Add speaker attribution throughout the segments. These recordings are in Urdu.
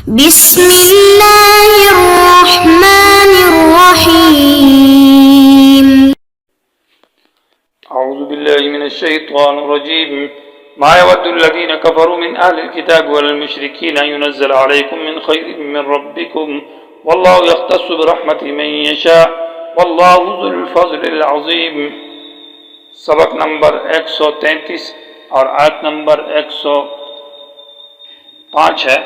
Speaker 1: بسم الله الرحمن الرحيم.
Speaker 2: أعوذ بالله من الشيطان الرجيم. ما يود الذين كفروا من أهل الكتاب والمشركين أن ينزل عليكم من خير من ربكم والله يختص برحمته من يشاء والله ذو الفضل العظيم. سبق نمبر 133 اور آیت نمبر 105 ہے.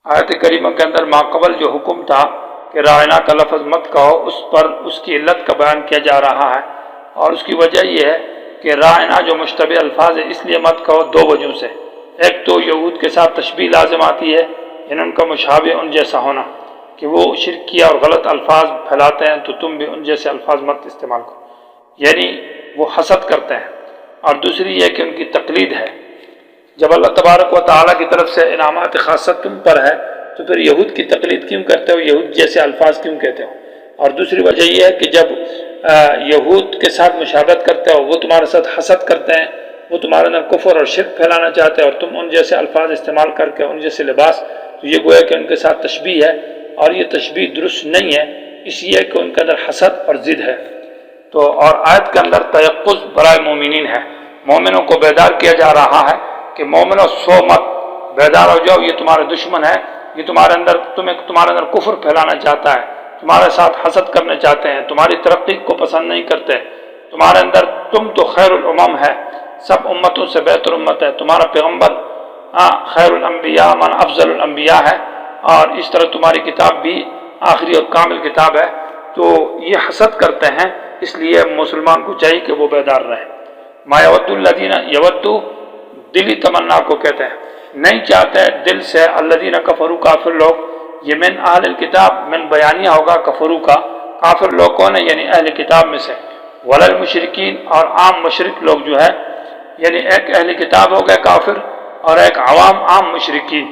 Speaker 2: آیت کریمہ کے اندر ماقبل جو حکم تھا کہ رائنا کا لفظ مت کہو، اس پر اس کی علت کا بیان کیا جا رہا ہے، اور اس کی وجہ یہ ہے کہ رائنا جو مشتبہ الفاظ ہے اس لیے مت کہو دو وجہوں سے. ایک تو یہود کے ساتھ تشبیہ لازم آتی ہے، یعنی ان کا مشابہ ان جیسا ہونا، کہ وہ شرکیہ اور غلط الفاظ پھیلاتے ہیں تو تم بھی ان جیسے الفاظ مت استعمال کرو، یعنی وہ حسد کرتے ہیں. اور دوسری یہ کہ ان کی تقلید ہے. جب اللہ تبارک و تعالیٰ کی طرف سے انعامات خاصہ تم پر ہے تو پھر یہود کی تقلید کیوں کرتے ہو، یہود جیسے الفاظ کیوں کہتے ہو؟ اور دوسری وجہ یہ ہے کہ جب یہود کے ساتھ مشابہت کرتے ہو، وہ تمہارے ساتھ حسد کرتے ہیں، وہ تمہارے اندر کفر اور شرک پھیلانا چاہتے ہیں، اور تم ان جیسے الفاظ استعمال کر کے ان جیسے لباس، تو یہ گویا کہ ان کے ساتھ تشبیہ ہے، اور یہ تشبیہ درست نہیں ہے، اس لیے کہ ان کے اندر حسد اور ضد ہے. تو اور آیت کے اندر تیقظ برائے مومنین ہے، مومنوں کو بیدار کیا جا رہا ہے کہ مومنوں سو مت، بیدار ہو جاؤ، یہ تمہارے دشمن ہے، یہ تمہارے اندر کفر پھیلانا چاہتا ہے، تمہارے ساتھ حسد کرنا چاہتے ہیں، تمہاری ترقی کو پسند نہیں کرتے، تمہارے اندر تم تو خیر الامم ہے، سب امتوں سے بہتر امت ہے، تمہارا پیغمبر خیر الانبیاء من افضل الانبیاء ہے، اور اس طرح تمہاری کتاب بھی آخری اور کامل کتاب ہے. تو یہ حسد کرتے ہیں، اس لیے مسلمان کو چاہیے کہ وہ بیدار رہے. ما یود الذین، یود دلی تمنا کو کہتے ہیں، نہیں چاہتے دل سے الذین کفروا کافر لوگ. یہ من اہل الکتاب، من بیانیہ ہوگا کفروا کا، کافر لوگ کون ہے؟ یعنی اہل کتاب میں سے. وللمشرکین، اور عام مشرک لوگ جو ہے، یعنی ایک اہل کتاب ہو گئے کافر اور ایک عام مشرکین.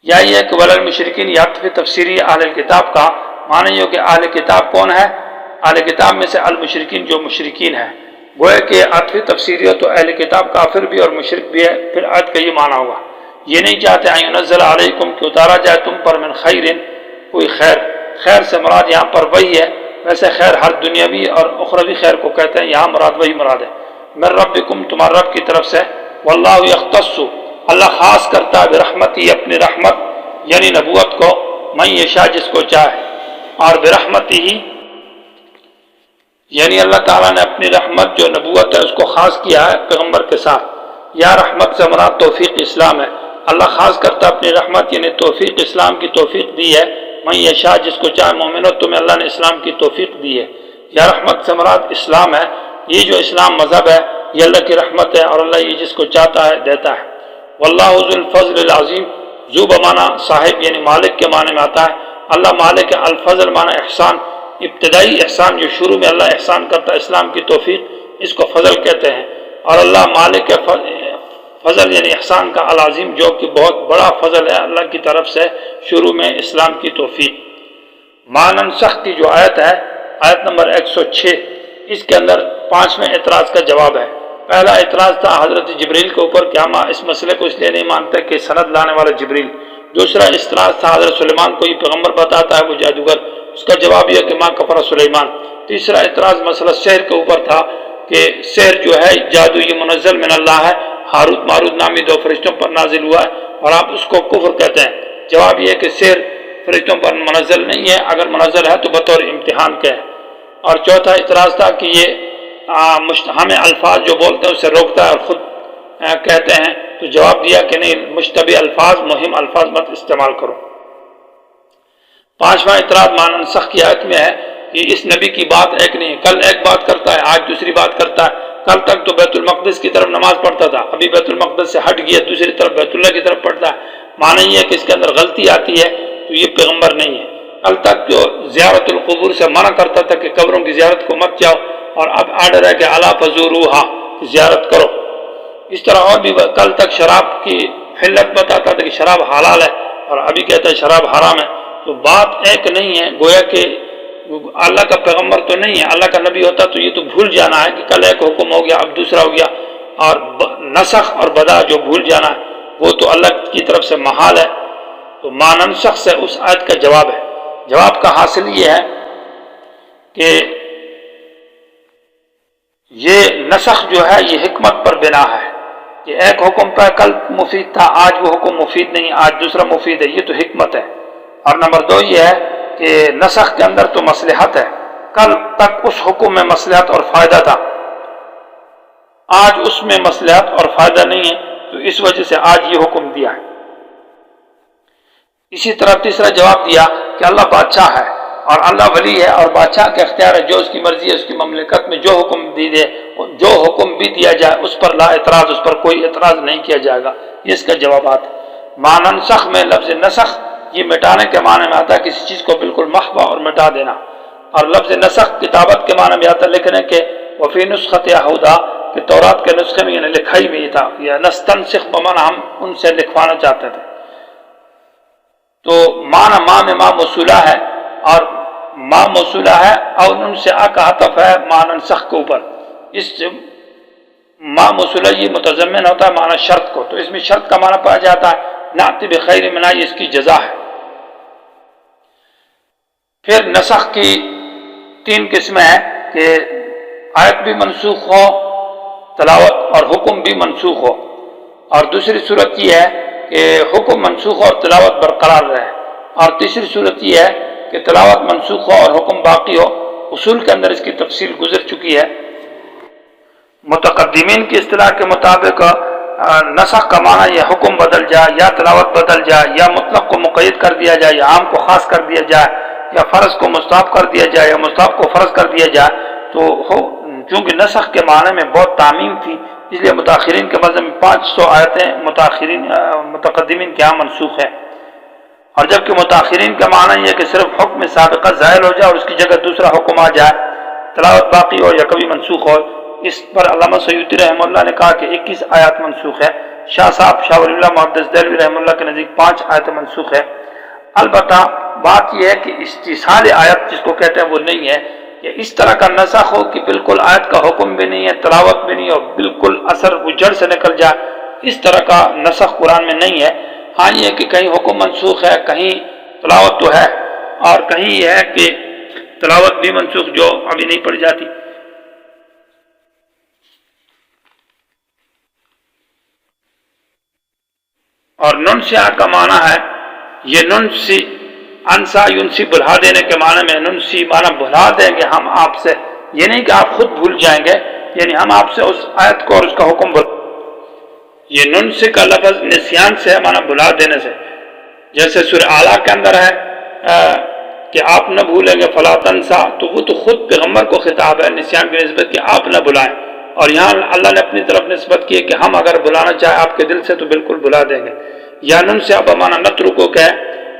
Speaker 2: یا یہ کہ وللمشرکین یا تفسیری اہل الکتاب کا معنی یہ کہ اہل کتاب کون ہے؟ اہل کتاب میں سے المشرکین جو مشرکین ہے. گویا کہ عطف تفسیری ہو تو اہل کتاب کافر بھی اور مشرک بھی ہے، پھر آیت کا یہ معنی ہوگا. یہ نہیں چاہتے ان ينزل علیکم کہ اتارا جائے تم پر من خیر، کوئی خیر. خیر سے مراد یہاں پر وہی ہے، ویسے خیر ہر دنیاوی اور اخروی خیر کو کہتے ہیں، یہاں مراد وہی مراد ہے. من ربکم، تمہارے رب کی طرف سے. واللہ یختص، اللہ خاص کرتا ہے برحمتی، اپنی رحمت یعنی نبوت کو، من یشاء جس کو چاہے. اور برحمتی ہی یعنی اللہ تعالیٰ نے اپنی رحمت جو نبوت ہے اس کو خاص کیا ہے پیغمبر کے ساتھ. یا رحمت سے مراد توفیق اسلام ہے، اللہ خاص کرتا اپنی رحمت یعنی توفیق اسلام کی توفیق دی ہے. من یشاء جس کو چاہے مومنو، تمہیں اللہ نے اسلام کی توفیق دی ہے. یا رحمت سے مراد اسلام ہے، یہ جو اسلام مذہب ہے یہ اللہ کی رحمت ہے، اور اللہ یہ جس کو چاہتا ہے دیتا ہے. واللہ ذو الفضل العظیم، ذو بمانا صاحب یعنی مالک کے معنی میں آتا ہے. اللہ مالک ہے، الفضل معنی احسان، ابتدائی احسان جو شروع میں اللہ احسان کرتا ہے اسلام کی توفیق، اس کو فضل کہتے ہیں. اور اللہ مالک ہے فضل یعنی احسان کا العظیم، جو کہ بہت بڑا فضل ہے اللہ کی طرف سے شروع میں اسلام کی توفیق. ما ننسخ کی جو آیت ہے، آیت نمبر 106، اس کے اندر 5ویں اعتراض کا جواب ہے. پہلا اعتراض تھا حضرت جبریل کے اوپر کہ ہم اس مسئلے کو اس لیے نہیں مانتے کہ سند لانے والا جبریل. دوسرا اعتراض تھا حضرت سلیمان کو یہ پیغمبر بتاتا ہے وہ جادوگر، اس کا جواب یہ کہ ما کفر سلیمان. تیسرا اعتراض مسئلہ سحر کے اوپر تھا کہ سحر جو ہے جادو یہ منزل من اللہ ہے، ہاروت ماروت نامی 2 فرشتوں پر نازل ہوا ہے، اور آپ اس کو کفر کہتے ہیں. جواب یہ کہ سحر فرشتوں پر منزل نہیں ہے، اگر منزل ہے تو بطور امتحان کے ہے. اور چوتھا اعتراض تھا کہ یہ ہمیں الفاظ جو بولتے ہیں اسے روکتا ہے اور خود کہتے ہیں، تو جواب دیا کہ نہیں، مشتبہ الفاظ، مہم الفاظ مت استعمال کرو. 5واں اعتراض ما ننسخ کی آیت میں ہے کہ اس نبی کی بات ایک نہیں ہے، کل ایک بات کرتا ہے آج دوسری بات کرتا ہے. کل تک تو بیت المقدس کی طرف نماز پڑھتا تھا، ابھی بیت المقدس سے ہٹ گیا دوسری طرف بیت اللہ کی طرف پڑھتا ہے. معنی یہ ہے کہ اس کے اندر غلطی آتی ہے تو یہ پیغمبر نہیں ہے. کل تک جو زیارت القبور سے منع کرتا تھا کہ قبروں کی زیارت کو مت جاؤ، اور اب آرڈر ہے کہ الا فزوروہا، زیارت کرو. اس طرح اور بھی کل تک شراب کی حلت بتاتا تھا کہ شراب حلال ہے، اور ابھی کہتا ہے شراب حرام ہے. تو بات ایک نہیں ہے، گویا کہ اللہ کا پیغمبر تو نہیں ہے، اللہ کا نبی ہوتا تو یہ تو بھول جانا ہے کہ کل ایک حکم ہو گیا اب دوسرا ہو گیا. اور نسخ اور بدا جو بھول جانا ہے، وہ تو اللہ کی طرف سے محال ہے۔ تو ما ننسخ سے اس آیت کا جواب ہے۔ جواب کا حاصل یہ ہے کہ یہ نسخ جو ہے یہ حکمت پر بنا ہے کہ ایک حکم پہ کل مفید تھا، آج وہ حکم مفید نہیں، آج دوسرا مفید ہے، یہ تو حکمت ہے۔ اور نمبر 2 یہ ہے کہ نسخ کے اندر تو مصلحت ہے، کل تک اس حکم میں مصلحت اور فائدہ تھا، آج اس میں مصلحت اور فائدہ نہیں ہے، تو اس وجہ سے آج یہ حکم دیا ہے۔ اسی طرح تیسرا جواب دیا کہ اللہ بادشاہ ہے اور اللہ ولی ہے اور بادشاہ کا اختیار ہے، جو اس کی مرضی ہے، اس کی مملکت میں جو حکم دی دے، جو حکم بھی دیا جائے اس پر لا اعتراض، اس پر کوئی اعتراض نہیں کیا جائے گا۔ یہ اس کا جوابات ہے۔ ما ننسخ میں لفظ نسخ یہ مٹانے کے معنی میں آتا ہے، کسی چیز کو بالکل محو اور مٹا دینا، اور لفظ نسخ کتابت کے معنی میں آتا ہے لکھنے کے، وفی نسخت یہودا کہ تورات کے نسخے میں یعنی لکھائی میں یہ تھا، یا نستنسخ بمعنی ہم ان سے لکھوانا چاہتے تھے۔ تو معنی ما میں ما موصولہ ہے اور ما موصولہ ہے اور ان سے آ کا عطف ہے ما ننسخ کے اوپر، اس ما موصولہ یہ متضمن ہوتا ہے معنی شرط کو، تو اس میں شرط کا معنی پایا جاتا ہے نأتی بخیر منہ، یہ اس کی جزا ہے۔ پھر نسخ کی 3 قسمیں ہیں کہ آیت بھی منسوخ ہو، تلاوت اور حکم بھی منسوخ ہو، اور دوسری صورت یہ ہے کہ حکم منسوخ ہو اور تلاوت برقرار رہے، اور تیسری صورت یہ ہے کہ تلاوت منسوخ ہو اور حکم باقی ہو۔ اصول کے اندر اس کی تفصیل گزر چکی ہے۔ متقدمین کی اصطلاح کے مطابق نسخ کا معنی یہ حکم بدل جائے یا تلاوت بدل جائے یا مطلق کو مقید کر دیا جائے یا عام کو خاص کر دیا جائے یا فرض کو مستحب کر دیا جائے یا مستحب کو فرض کر دیا جائے، تو چونکہ نسخ کے معنی میں بہت تعمیم تھی، اس لیے متاخرین کے مذہب میں 500 آیتیں متقدمین کے ہاں منسوخ ہے، اور جبکہ متاخرین کا معنی یہ ہے کہ صرف حکم سابقہ زائل ہو جائے اور اس کی جگہ دوسرا حکم آ جائے، تلاوت باقی ہو یا کبھی منسوخ ہو۔ اس پر علامہ سیوطی رحمہ اللہ نے کہا کہ 21 آیات منسوخ ہے، شاہ صاحب شاہ ولی اللہ محدث دہلوی رحمہ اللہ کے نزدیک 5 آیتیں منسوخ ہے۔ البتہ بات یہ ہے کہ استیصال آیت جس کو کہتے ہیں وہ نہیں ہے، کہ اس طرح کا نسخ ہو کہ بالکل آیت کا حکم بھی نہیں ہے، تلاوت بھی نہیں ہے، اور بالکل اثر وہ جڑ سے نکل جائے، اس طرح کا نسخ قرآن میں نہیں ہے۔ ہاں یہ ہے کہ کہیں حکم منسوخ ہے، کہیں تلاوت تو ہے، اور کہیں یہ ہے کہ تلاوت بھی منسوخ جو ابھی نہیں پڑھی جاتی۔ اور ننسیہ کا معنی ہے، یہ ننسی انسا یونسی بھلا دینے کے معنی میں، ننسی معنی بھلا دیں گے ہم آپ سے، یہ نہیں کہ آپ خود بھول جائیں گے، یعنی ہم آپ سے اس آیت کو اور اس کا حکم بھول۔ یہ ننسی کا لفظ نسیان سے ہے، معنی بھلا دینے سے، جیسے سورہ اعلیٰ کے اندر ہے کہ آپ نہ بھولیں گے فلا تنسا، تو وہ تو خود پیغمبر کو خطاب ہے نسیان کی نسبت کہ آپ نہ بھلائیں، اور یہاں اللہ نے اپنی طرف نسبت کی ہے کہ ہم اگر بلانا چاہیں آپ کے دل سے تو بالکل بلا دیں گے۔ یا ننسیہ بمعنی نترکو کہ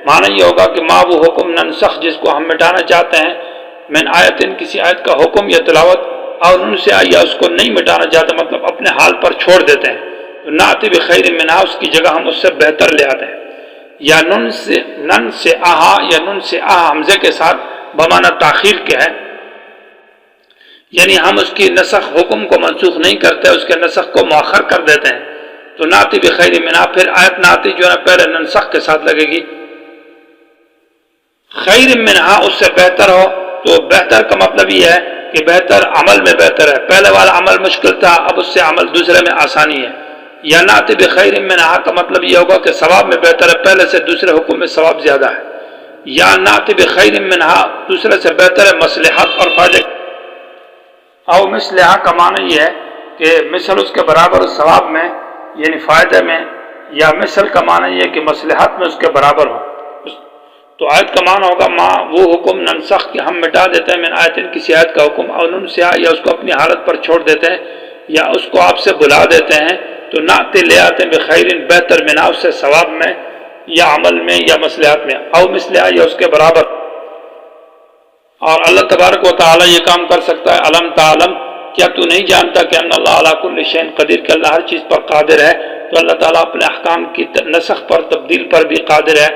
Speaker 2: معنی یہ ہوگا کہ ما وہ حکم ننسخ جس کو ہم مٹانا چاہتے ہیں، من آیت کسی آیت کا حکم یا تلاوت، اور ننسیہ یا اس کو نہیں مٹانا چاہتے مطلب اپنے حال پر چھوڑ دیتے ہیں، تو ناتی بخیر منہا اس کی جگہ ہم اس سے بہتر لے آتے ہیں۔ یا نن سے آہا یا نن سے آہا حمزے کے ساتھ بمعنی تاخیر کے ہے، یعنی ہم اس کی نسخ حکم کو منسوخ نہیں کرتے، اس کے نسخ کو مؤخر کر دیتے ہیں، تو ناتی بخیر منہا، پھر آیت ناتی جو ہے پہلے ننسخ کے ساتھ لگے گی۔ خیر منہا اس سے بہتر ہو، تو بہتر کا مطلب یہ ہے کہ بہتر عمل میں بہتر ہے، پہلے والا عمل مشکل تھا اب اس سے عمل دوسرے میں آسانی ہے۔ یا ناتی بخیر منہا کا مطلب یہ ہوگا کہ ثواب میں بہتر ہے، پہلے سے دوسرے حکم میں ثواب زیادہ ہے۔ یا ناتی بخیر منہا دوسرے سے بہتر ہے مصلحت اور فائدے، او مثلہا کا معنی یہ ہے کہ مثل اس کے برابر ثواب میں یعنی فائدے میں، یا مثل کا معنی یہ ہے کہ مصلحت میں اس کے برابر ہو۔ تو آیت کا معنی ہوگا ما وہ حکم ننسخ کہ ہم مٹا دیتے ہیں من آیت کسی آیت کا حکم، اور ننسیہ یا اس کو اپنی حالت پر چھوڑ دیتے ہیں یا اس کو آپ سے بلا دیتے ہیں، تو ناتے لے آتے ہیں بخیر بہتر منا اس سے ثواب میں یا عمل میں یا مصلحت میں، او مثلہ یا اس کے برابر۔ اور اللہ تبارک و تعالی یہ کام کر سکتا ہے۔ علم تعلم، کیا تو نہیں جانتا کہ ان اللہ علی کل شیء قدیر، کہ اللہ ہر چیز پر قادر ہے؟ تو اللہ تعالیٰ اپنے احکام کی نسخ پر تبدیل پر بھی قادر ہے۔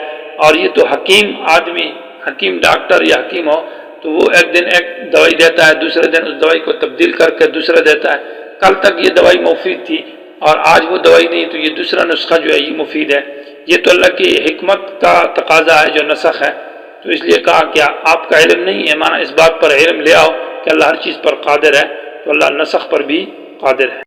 Speaker 2: اور یہ تو حکیم آدمی، حکیم ڈاکٹر یا حکیم ہو تو وہ ایک دن ایک دوائی دیتا ہے، دوسرے دن اس دوائی کو تبدیل کر کے دوسرا دیتا ہے۔ کل تک یہ دوائی مفید تھی، اور آج وہ دوائی نہیں تو یہ دوسرا نسخہ جو ہے یہ مفید ہے. یہ تو اللہ کی حکمت کا تقاضا ہے جو نسخ ہے. تو اس لیے کہا کہ آپ کا علم نہیں ہے، مانا اس بات پر علم لے آؤ کہ اللہ ہر چیز پر قادر ہے، تو اللہ نسخ پر بھی قادر ہے.